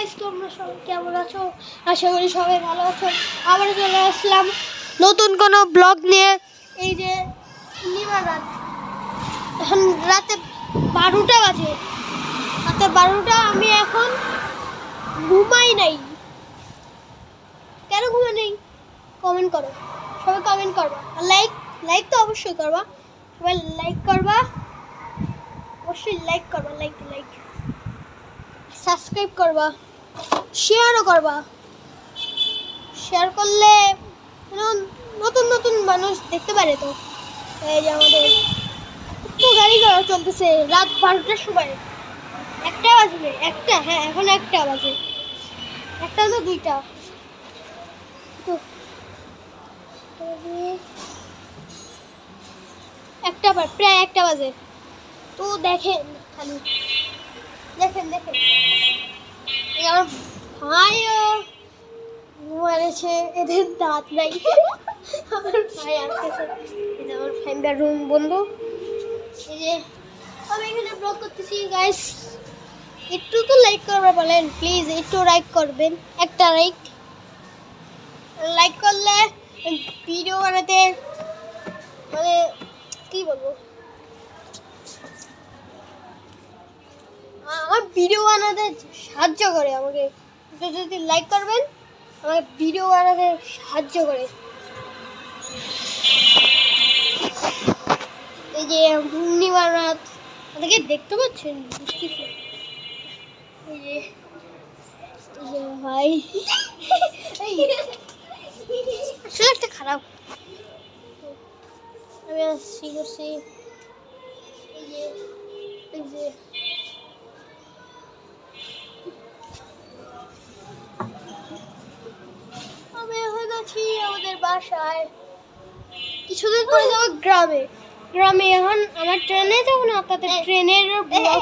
Guys, তোমরা সবাই কেমন আছো? আশা করি সবাই ভালো আছো। আবার চলে আসলাম নতুন কোনো ব্লগ নিয়ে। এই যে পূর্ণিমা রাত, এখন রাতে 12টা বাজে। রাতে 12টা, আমি এখন ঘুমাই নাই। কেন ঘুমাই নেই? কমেন্ট করো, সবাই কমেন্ট করবা, আর লাইক তো অবশ্যই করবা। সবাই লাইক করবা, অবশ্যই লাইক করবা, লাইক সাবস্ক্রাইব করবা, শেয়ারও করবা। শেয়ার করলে নতুন নতুন মানুষ দেখতে পারে। তো এই যে আমাদের একটু গাড়ি ঘোড়া চলতেছে রাত 12টার সময়। একটা বাজবে, একটা, হ্যাঁ এখন একটা বাজে, একটা না দুইটা, তো একটা প্রায় একটা বাজে। তো দেখেন, খালি দেখেন এই আমার ভাইও ঘুমাচ্ছে, এদের দাঁত নাই। আমার ভাই আসতেছে, এই যে আমার ফ্যামিলির রুম বন্ধু। এই যে আমি এখানে ব্লগ করতেছি গাইস, একটু তো লাইক করবে বলেন প্লিজ, একটু লাইক করবেন, একটা লাইক করলে ভিডিও বানাতে, মানে কি বলবো, আমার ভিডিও বানাতে সাহায্য করে আমাকে। যদি লাইক করবেন, আমাকে ভিডিও বানাতে সাহায্য করে। এই যে পূর্ণিমা রাত, ওদেরকে দেখতে পাচ্ছেন? বুঝতেছি। এই যে ভাই আসলে একটা খারাপ, আমি আসছি করছি। এই যে আমি এখন আছি আমাদের বাসায়, কিছুদিন পরে যাবো গ্রামে। এখন আমার ট্রেনে যাবো না, তাতে ট্রেনের ব্লগ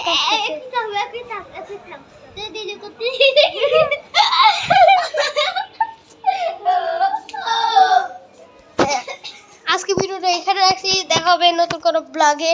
আজকে ভিডিওটা এখানে রাখছি, দেখা হবে নতুন কোনো ব্লগে।